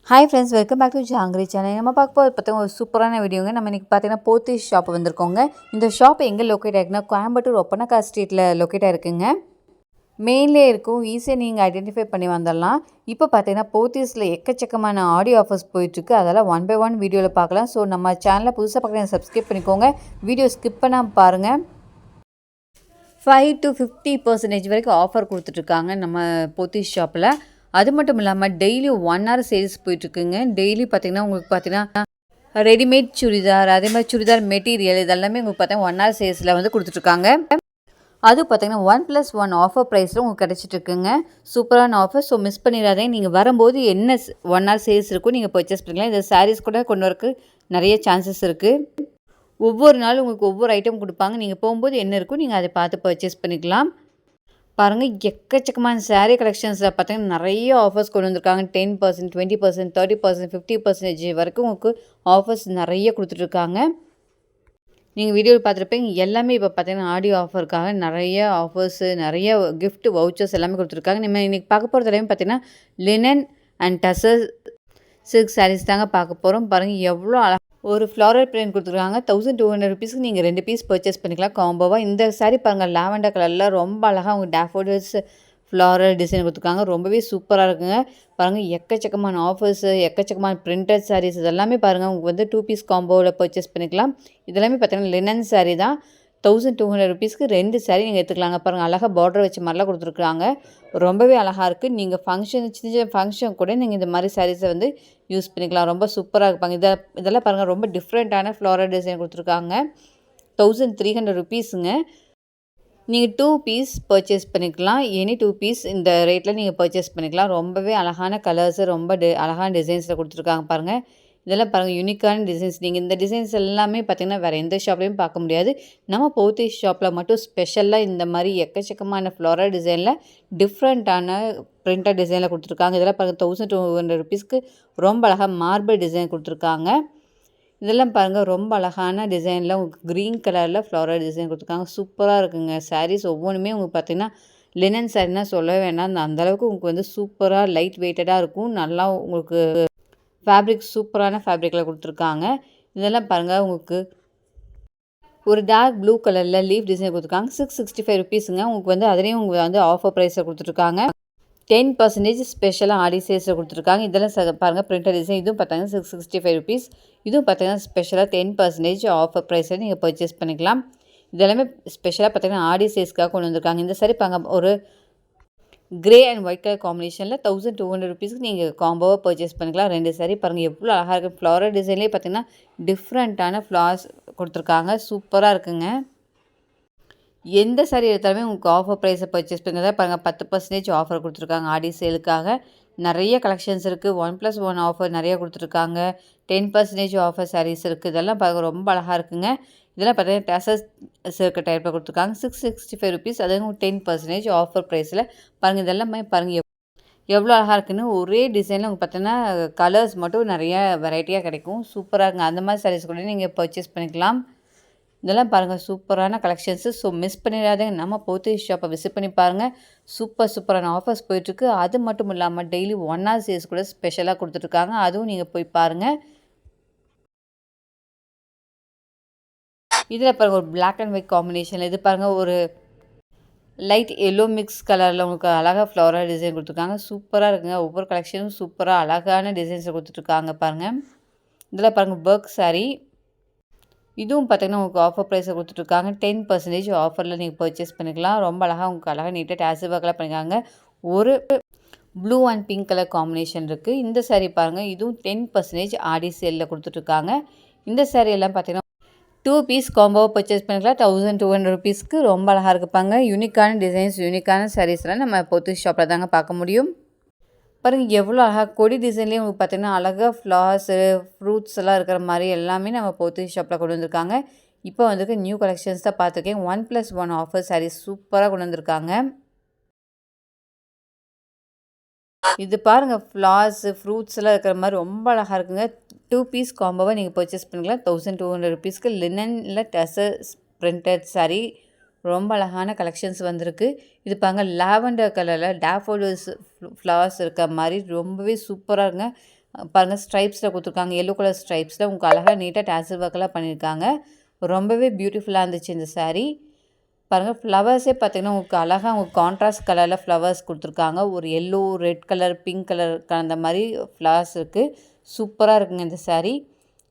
Hi friends, welcome back to Jangiri channel. நம்ம பார்க்க போது பார்த்தீங்கன்னா ஒரு சூப்பரான வீடியோங்க. நம்ம இன்றைக்கி பார்த்தீங்கன்னா போத்தீஸ் ஷாப் வந்திருக்கோங்க. இந்த ஷாப் எங்கே லொக்கேட் ஆகிருக்குன்னா கோயம்புத்தூர் ஒப்பனக்கா ஸ்ட்ரீட்டில் லொக்கேட் ஆகிருக்குங்க. மெயின்லேயே இருக்கும், ஈஸியாக நீங்கள் ஐடென்டிஃபை பண்ணி வந்துடலாம். இப்போ பார்த்தீங்கன்னா போத்தீஸில் எக்கச்சக்கமான ஆடியோ ஆஃபர்ஸ் போயிட்டுருக்கு. அதெல்லாம் ஒன் பை ஒன் வீடியோவில் பார்க்கலாம். ஸோ நம்ம சேனலில் புதுசாக பார்க்குறேன், சப்ஸ்கிரைப் பண்ணிக்கோங்க. வீடியோ ஸ்கிப் பண்ணாமல் பாருங்கள். 5 to 50% வரைக்கும் ஆஃபர் கொடுத்துட்ருக்காங்க நம்ம போத்தீஸ் ஷாப்பில். அது மட்டும் இல்லாமல் டெய்லி 1 hour சேல்ஸ் போயிட்டுருக்குங்க. டெய்லி பார்த்திங்கன்னா உங்களுக்கு பார்த்தீங்கன்னா ரெடிமேட் சுடிதார், அதே மாதிரி சுடிதார் மெட்டீரியல் இதெல்லாமே உங்களுக்கு பார்த்தீங்கன்னா 1 hour சேல்ஸில் வந்து கொடுத்துட்ருக்காங்க. அது பார்த்திங்கன்னா 1+1 ஆஃபர் ப்ரைஸில் உங்களுக்கு கிடச்சிட்ருக்குங்க. சூப்பரான ஆஃபர். ஸோ மிஸ் பண்ணிடாதீங்க. நீங்கள் வரும்போது என்ன 1 hour சேல்ஸ் இருக்கும் நீங்கள் பர்ச்சேஸ் பண்ணிக்கலாம். இந்த சாரீஸ் கூட கொண்டு வரக்கு நிறைய சான்சஸ் இருக்குது. ஒவ்வொரு நாளும் உங்களுக்கு ஒவ்வொரு ஐட்டம் கொடுப்பாங்க. நீங்கள் போகும்போது என்ன இருக்கோ நீங்கள் அதை பார்த்து பர்ச்சேஸ் பண்ணிக்கலாம். பாருங்கள், எக்கச்சக்கமான சாரீ கலெக்ஷன்ஸில் பார்த்தீங்கன்னா நிறைய ஆஃபர்ஸ் கொண்டு வந்திருக்காங்க. 10%, 20%, 30%, 50% வரைக்கும் உங்களுக்கு ஆஃபர்ஸ் நிறைய கொடுத்துட்ருக்காங்க. நீங்கள் வீடியோவில் பார்த்துருப்பீங்க. எல்லாமே இப்போ பார்த்தீங்கன்னா ஆடியோ ஆஃபருக்காக நிறைய ஆஃபர்ஸு, நிறைய கிஃப்ட் வவுச்சர்ஸ் எல்லாமே கொடுத்துருக்காங்க. நம்ம இன்றைக்கி பார்க்க போகிறது எல்லாமே பார்த்தீங்கன்னா linen and tussar silk sarees தாங்க பார்க்க போகிறோம். பாருங்கள் எவ்வளோ ஒரு ஃப்ளாரல் பிரிண்ட் கொடுத்துருக்காங்க. 1200 ருபீஸ்க்கு நீங்கள் 2 பீஸ் பர்ச்சேஸ் பண்ணிக்கலாம் காம்போவாக. இந்த சாரீ பாருங்கள், லாவெண்டர் கலரில் ரொம்ப அழகாக அவங்க டேஃபோடில்ஸ் ஃப்ளாரல் டிசைன் கொடுத்துருக்காங்க. ரொம்பவே சூப்பராக இருக்குங்க. பாருங்கள், எக்கச்சக்கமான ஆஃபர்ஸு, எக்கச்சக்கமான பிரிண்டட் சாரீஸ் இதெல்லாமே பாருங்கள். உங்களுக்கு வந்து 2 பீஸ் காம்போவில் பர்ச்சேஸ் பண்ணிக்கலாம். இதெல்லாமே பார்த்தீங்கன்னா லினன் சாரீ தான். 1200 ருபீஸ்க்கு 2 சாரீ நீங்கள் எடுத்துக்கலாங்க. பாருங்கள், அழகாக பார்டர் வச்ச மாதிரிலாம் கொடுத்துருக்குறாங்க. ரொம்பவே அழகாக இருக்குது. நீங்கள் ஃபங்க்ஷன் சின்ன சின்ன ஃபங்க்ஷன் கூட நீங்கள் இந்த மாதிரி சாரீஸை வந்து யூஸ் பண்ணிக்கலாம். ரொம்ப சூப்பராக இருப்பாங்க. இதெல்லாம் பாருங்கள், ரொம்ப டிஃப்ரெண்ட்டான ஃப்ளாரல் டிசைன் கொடுத்துருக்காங்க. 1300 ருபீஸுங்க. நீங்கள் 2 பீஸ் பர்ச்சேஸ் பண்ணிக்கலாம். எனி 2 பீஸ் இந்த ரேட்டில் நீங்கள் பர்ச்சேஸ் பண்ணிக்கலாம். ரொம்பவே அழகான கலர்ஸு, ரொம்ப அழகான டிசைன்ஸில் கொடுத்துருக்காங்க பாருங்கள். இதெல்லாம் பாருங்கள், யூனிக்கான டிசைன்ஸ். நீங்கள் இந்த டிசைன்ஸ் எல்லாமே பார்த்திங்கன்னா வேறு எந்த ஷாப்லேயும் பார்க்க முடியாது. நம்ம போத்தீஸ் ஷாப்பில் மட்டும் ஸ்பெஷலாக இந்த மாதிரி எக்கச்சக்கமான ஃப்ளாரல் டிசைனில் டிஃப்ரெண்ட்டான பிரிண்டட் டிசைனில் கொடுத்துருக்காங்க. இதெல்லாம் பாருங்கள், 1200 ருபீஸ்க்கு ரொம்ப அழகாக மார்பிள் டிசைன் கொடுத்துருக்காங்க. இதெல்லாம் பாருங்கள், ரொம்ப அழகான டிசைனில் உங்களுக்கு க்ரீன் கலரில் ஃப்ளாரல் டிசைன் கொடுத்துருக்காங்க. சூப்பராக இருக்குங்க. சாரீஸ் ஒவ்வொன்றுமே உங்களுக்கு பார்த்திங்கன்னா லினன் சாரீனா சொல்ல வேண்டாம். அந்தளவுக்கு உங்களுக்கு வந்து சூப்பராக லைட் வெயிட்டடாக இருக்கும். நல்லா உங்களுக்கு ஃபேப்ரிக் சூப்பரான ஃபேப்ரிக்கில் கொடுத்துருக்காங்க. இதெல்லாம் பாருங்கள், உங்களுக்கு ஒரு டார்க் ப்ளூ கலரில் லீஃப் டிசைன் கொடுத்துருக்காங்க. 665 ருபீஸுங்க. உங்களுக்கு வந்து அதுலேயும் உங்களுக்கு வந்து ஆஃபர் ப்ரைஸில் கொடுத்துருக்காங்க. 10% ஸ்பெஷலாக ஆடி சேல்ஸில் கொடுத்துருக்காங்க. இதெல்லாம் பாருங்கள், பிரிண்டட் டிசைன். இதுவும் பார்த்தாங்க 665 ருபீஸ். இதுவும் பார்த்தீங்கன்னா ஸ்பெஷலாக 10% ஆஃபர் ப்ரைஸில் நீங்கள் பர்ச்சேஸ் பண்ணிக்கலாம். இதெல்லாமே ஸ்பெஷலாக பார்த்தீங்கன்னா ஆடி சேல்ஸ்க்காக கொண்டு வந்திருக்காங்க. இந்த சாரி பாருங்க, ஒரு கிரே அண்ட் ஒயிட் கலர் காம்பினேஷனில் 1200 ருபீஸ்க்கு நீங்கள் காம்போவாக பர்ச்சேஸ் பண்ணிக்கலாம். 2 சாரீ பாருங்கள் எவ்வளோ அழகாக இருக்குது. ஃப்ளாரல் டிசைன்லேயே பார்த்தீங்கன்னா டிஃப்ரெண்ட்டான ஃப்ளார்ஸ் கொடுத்துருக்காங்க. சூப்பராக இருக்குங்க. எந்த சாரீ எடுத்தாலுமே உங்களுக்கு ஆஃபர் ப்ரைஸை பர்ச்சேஸ் பண்ணுறதா பாருங்கள். 10% ஆஃபர் கொடுத்துருக்காங்க ஆடி சேலுக்காக. நிறைய கலெக்ஷன்ஸ் இருக்குது. 1+1 ஆஃபர் நிறைய கொடுத்துருக்காங்க. 10% ஆஃபர் சாரீஸ் இருக்குது. இதெல்லாம் பாருங்கள், ரொம்ப அழகாக இருக்குங்க. இதெல்லாம் பார்த்தீங்கன்னா டசர் சில்க் டைப்பில் கொடுத்துருக்காங்க. 665 ருபீஸ். அதுவும் 10% ஆஃபர் ப்ரைஸில் பாருங்கள். இதெல்லாமே பாருங்கள் எவ்வளோ அழகாக இருக்குன்னு. ஒரே டிசைனில் உங்களுக்கு பார்த்தீங்கன்னா கலர்ஸ் மட்டும் நிறைய வெரைட்டியாக கிடைக்கும். சூப்பராக இருக்குங்க. அந்த மாதிரி சாரீஸ் கூட நீங்கள் பர்ச்சேஸ் பண்ணிக்கலாம். இதெல்லாம் பாருங்கள், சூப்பரான கலெக்ஷன்ஸு. ஸோ மிஸ் பண்ணிடாதீங்க. நம்ம போத்தீஸ் ஷாப்பை விசிட் பண்ணி பாருங்கள். சூப்பரான ஆஃபர்ஸ் போயிட்டுருக்கு. அது மட்டும் இல்லாமல் டெய்லி 1 hour சேல்ஸ் கூட ஸ்பெஷலாக கொடுத்துட்ருக்காங்க. அதுவும் நீங்கள் போய் பாருங்கள். இதில் பாருங்கள், ஒரு பிளாக் அண்ட் ஒயிட் காம்பினேஷனில் இது பாருங்கள், ஒரு லைட் எல்லோ மிக்ஸ் கலரில் உங்களுக்கு அழகாக ஃப்ளாரல் டிசைன் கொடுத்துருக்காங்க. சூப்பராக இருக்குங்க. ஒவ்வொரு கலெக்ஷனும் சூப்பராக அழகான டிசைன்ஸில் கொடுத்துட்ருக்காங்க பாருங்கள். இதில் பாருங்கள், ஒர்க் சாரீ. இதுவும் பார்த்திங்கன்னா உங்களுக்கு ஆஃபர் ப்ரைஸில் கொடுத்துட்ருக்காங்க. 10% ஆஃபரில் நீங்கள் பர்ச்சேஸ் பண்ணிக்கலாம். ரொம்ப அழகாக உங்களுக்கு அழகாக நீட்டாக டேசல் ஒர்க்கெலாம் பண்ணியிருக்காங்க. ஒரு blue and pink colour combination இருக்குது. இந்த சாரீ பாருங்கள், இதுவும் 10% ஆடி சேலில் கொடுத்துட்ருக்காங்க. இந்த சாரீ எல்லாம் பார்த்திங்கன்னா 2 பீஸ் காம்போவை பர்ச்சேஸ் பண்ணிக்கலாம். 1200 ருபீஸ்க்கு. ரொம்ப அழகாக இருக்குப்பாங்க. யூனிக்கான டிசைன்ஸ், யூனிக்கான சாரீஸ்லாம் நம்ம போத்தீஸ் ஷாப்பில் தாங்க பார்க்க முடியும். பாருங்கள், எவ்வளோ அழகாக கொடி டிசைன்லேயே உங்களுக்கு பார்த்தீங்கன்னா அழகாக ஃப்ளார்ஸு, ஃப்ரூட்ஸ் எல்லாம் இருக்கிற மாதிரி எல்லாமே நம்ம போத்தீஸ் ஷாப்பில் கொண்டு வந்திருக்காங்க. இப்போ வந்துட்டு நியூ கலெக்ஷன்ஸ் தான் பார்த்துருக்கேன். 1+1 ஆஃபர் சாரீஸ் சூப்பராக கொண்டு வந்திருக்காங்க. இது பாருங்கள், ஃப்ளார்ஸு, ஃப்ரூட்ஸ் எல்லாம் இருக்கிற மாதிரி ரொம்ப அழகாக இருக்குங்க. 2 பீஸ் காம்போவை நீங்கள் பர்ச்சேஸ் பண்ணிக்கலாம். 1200 ருபீஸ்க்கு. லினனில் டசர் பிரிண்டட் சாரீ. ரொம்ப அழகான கலெக்ஷன்ஸ் வந்திருக்கு. இது பாருங்கள், லாவெண்டர் கலரில் டேஃபோடில்ஸ் ஃப்ளவர்ஸ் இருக்க மாதிரி ரொம்பவே சூப்பராக இருக்குங்க. பாருங்கள் ஸ்ட்ரைப்ஸில் கொடுத்துருக்காங்க, எல்லோ கலர் ஸ்ட்ரைப்ஸில் உங்களுக்கு அழகாக நீட்டாக டேசல் ஒர்க்கெல்லாம் பண்ணியிருக்காங்க. ரொம்பவே பியூட்டிஃபுல்லாக இருந்துச்சு இந்த சாரீ. பாருங்கள் ஃப்ளவர்ஸே பார்த்திங்கன்னா உங்களுக்கு அழகாக உங்களுக்கு கான்ட்ராஸ்ட் கலரில் ஃப்ளவர்ஸ் கொடுத்துருக்காங்க. ஒரு yellow, red colour, pink colour அந்த மாதிரி ஃப்ளவர்ஸ் இருக்குது. சூப்பராக இருக்குங்க இந்த சாரீ.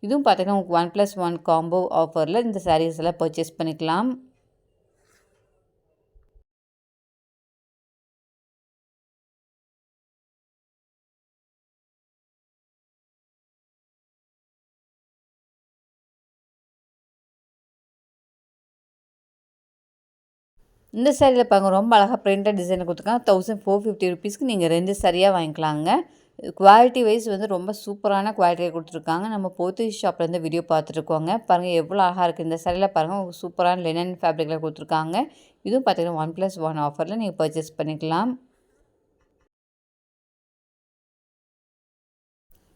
இதுவும் பார்த்திங்கன்னா உங்களுக்கு 1+1 காம்போ ஆஃபரில் இந்த சாரீஸ் எல்லாம் பர்ச்சேஸ் பண்ணிக்கலாம். இந்த சாரியில் பாருங்க ரொம்ப அழகாக பிரிண்டட் டிசைன் கொடுத்துருக்காங்க. 1450 ருபீஸ்க்கு நீங்கள் 2 சரியாக வாங்கிக்கலாங்க. குவாலிட்டி வைஸ் வந்து ரொம்ப சூப்பரான குவாலிட்டியை கொடுத்துருக்காங்க. நம்ம போத்தீஸ் ஷாப்லேருந்து வீடியோ பார்த்துருக்கோங்க. பாருங்கள் எவ்வளோ அழகாக இருக்குது. இந்த சாரியில் பாருங்கள் சூப்பரான லினன் ஃபேப்ரிக்கில் கொடுத்துருக்காங்க. இதுவும் பார்த்தீங்கன்னா 1+1 ஆஃபரில் நீங்கள் பர்ச்சேஸ் பண்ணிக்கலாம்.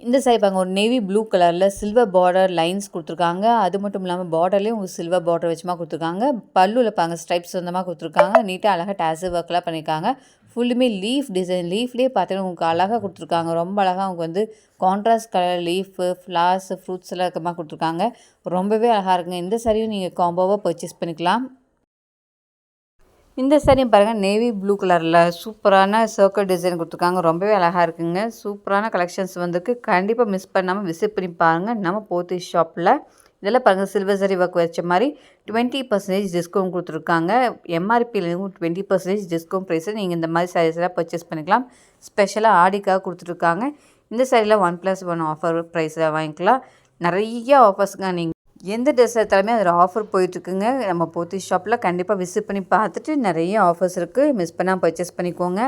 இந்த சாரி பாருங்க ஒரு நேவி ப்ளூ கலரில் சில்வர் பார்டர் லைன்ஸ் கொடுத்துருக்காங்க. அது மட்டும் இல்லாமல் பார்டர்லேயும் ஒரு சில்வர் பார்டர் வச்சுமா கொடுத்துருக்காங்க. பல்லுவில் பாருங்க ஸ்ட்ரைப்ஸ் சொந்தமாக கொடுத்துருக்காங்க. நீட்டாக அழகாக டேசல் ஒர்க்லாம் பண்ணியிருக்காங்க. ஃபுல்லுமே லீஃப் டிசைன், லீஃப்லேயே பார்த்தீங்கன்னா உங்களுக்கு அழகாக கொடுத்துருக்காங்க. ரொம்ப அழகாக அவங்க வந்து contrast colour leaf, flowers, fruits எல்லாம் இருக்கமா கொடுத்துருக்காங்க. ரொம்பவே அழகாக இருக்குங்க. இந்த சாரியும் நீங்கள் காம்போவாக பர்ச்சேஸ் பண்ணிக்கலாம். இந்த சாரியும் பாருங்கள் நேவி ப்ளூ கலரில் சூப்பரான சர்க்கிள் டிசைன் கொடுத்துருக்காங்க. ரொம்பவே அழகாக இருக்குங்க. சூப்பரான கலெக்ஷன்ஸ் வந்திருக்கு. கண்டிப்பாக மிஸ் பண்ணாமல் விசிட் பண்ணி பாருங்கள் நம்ம போத்தீஸ் ஷாப்பில். இதெல்லாம் பாருங்கள் சில்வர் சரி ஒர்க் வச்ச மாதிரி 20% டிஸ்கவுண்ட் கொடுத்துருக்காங்க. எம்ஆர்பியிலும் 20% டிஸ்கவுண்ட் ப்ரைஸில் நீங்கள் இந்த மாதிரி சாரீஸ் எல்லாம் பர்ச்சேஸ் பண்ணிக்கலாம். ஸ்பெஷலாக ஆடிக்காக கொடுத்துருக்காங்க. இந்த சாரியில் 1+1 ஆஃபர் ப்ரைஸில் வாங்கிக்கலாம். நிறைய ஆஃபர்ஸுங்க. நீங்கள் எந்த ட்ரெஸ் எடுத்தாலுமே அதில் ஆஃபர் போயிட்டுருக்குங்க. நம்ம போத்தீஸ் ஷாப்பில் கண்டிப்பாக விசிட் பண்ணி பார்த்துட்டு நிறைய ஆஃபர்ஸ் இருக்குது. மிஸ் பண்ணால் பர்ச்சேஸ் பண்ணிக்கோங்க.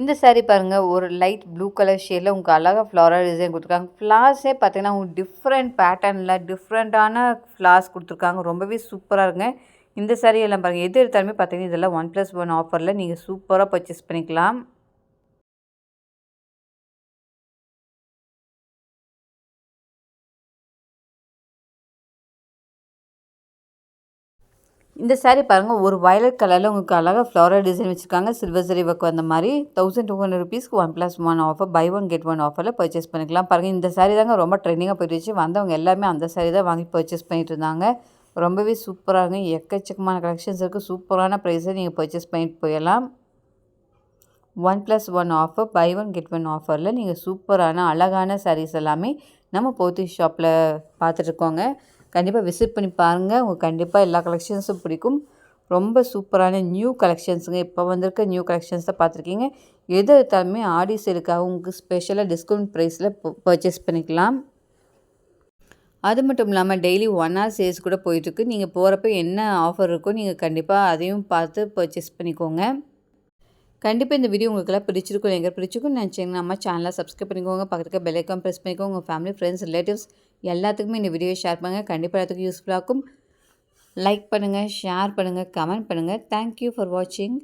இந்த சாரீ பாருங்கள் ஒரு லைட் ப்ளூ கலர் ஷேடில் உங்களுக்கு அழகாக ஃப்ளாரல் டிசைன் கொடுத்துருக்காங்க. ஃப்ளார்ஸே பார்த்தீங்கன்னா உங்களுக்கு டிஃப்ரெண்ட் பேட்டர்னில் டிஃப்ரெண்ட்டான ஃப்ளார்ஸ் கொடுத்துருக்காங்க. ரொம்பவே சூப்பராக இருக்குங்க. இந்த சாரீ எல்லாம் பாருங்கள் எது எடுத்தாலுமே பார்த்தீங்கன்னா இதெல்லாம் 1+1 ஆஃபரில் நீங்கள் சூப்பராக பர்ச்சேஸ் பண்ணிக்கலாம். இந்த சாரீ பாருங்கள் ஒரு வயலட் கலரில் உங்களுக்கு அழகாக ஃப்ளாரல் டிசைன் வச்சுருக்காங்க. சில்வர் சரி ஒர்க் வந்த மாதிரி 1200 ருபீஸ்க்கு 1+1 ஆஃபர், பை 1 கெட் 1 ஆஃபரில் பர்ச்சேஸ் பண்ணிக்கலாம். பாருங்கள் இந்த சாரீ தாங்க ரொம்ப ட்ரெண்டிங்காக போயிடுச்சு. வந்தவங்க எல்லாமே அந்த சாரீ தான் வாங்கி பர்ச்சேஸ் பண்ணிட்டு இருந்தாங்க. ரொம்பவே சூப்பராக எக்கச்சக்கமான கலெக்ஷன்ஸ் இருக்குது. சூப்பரான ப்ரைஸை நீங்கள் பர்ச்சேஸ் பண்ணிட்டு போயிடலாம். 1+1 ஆஃபர், பை 1 கெட் 1 ஆஃபரில் நீங்கள் சூப்பரான அழகான சாரீஸ் எல்லாமே நம்ம போத்தீஸ் ஷாப்பில் பார்த்துட்ருக்கோங்க. கண்டிப்பாக விசிட் பண்ணி பாருங்கள். உங்களுக்கு கண்டிப்பாக எல்லா கலெக்ஷன்ஸும் பிடிக்கும். ரொம்ப சூப்பரான நியூ கலெக்ஷன்ஸுங்க. இப்போ வந்திருக்க நியூ கலெக்ஷன்ஸ் தான் பார்த்துருக்கீங்க. எது எடுத்தாலுமே ஆடி சேலுக்காக உங்களுக்கு ஸ்பெஷலாக டிஸ்கவுண்ட் ப்ரைஸில் பர்ச்சேஸ் பண்ணிக்கலாம். அது மட்டும் இல்லாமல் டெய்லி 1 hour சேல்ஸ் கூட போயிட்டுருக்கு. நீங்கள் போகிறப்ப என்ன ஆஃபர் இருக்கோ நீங்கள் கண்டிப்பாக அதையும் பார்த்து பர்ச்சேஸ் பண்ணிக்கோங்க. கண்டிப்பாக இந்த வீடியோ உங்களுக்கெல்லாம் பிடிச்சிருக்கும். எங்கே பிடிச்சிருக்குன்னு நினச்சிங்கன்னா நம்ம சேனலை சப்ஸ்கிரைப் பண்ணிக்கோங்க. பக்கத்துக்கு பெல் ஐக்கான் ப்ரெஸ் பண்ணிக்கோங்க. உங்கள் ஃபேமிலி, ஃப்ரெண்ட்ஸ், ரிலேட்டிவ்ஸ் எல்லாத்துக்குமே இந்த வீடியோவை ஷேர் பண்ணுங்கள். கண்டிப்பாக எல்லாத்துக்கும் யூஸ்ஃபுல்லாக இருக்கும். லைக் பண்ணுங்கள், ஷேர் பண்ணுங்கள், கமெண்ட் பண்ணுங்கள். தேங்க்யூ ஃபார் வாட்சிங்.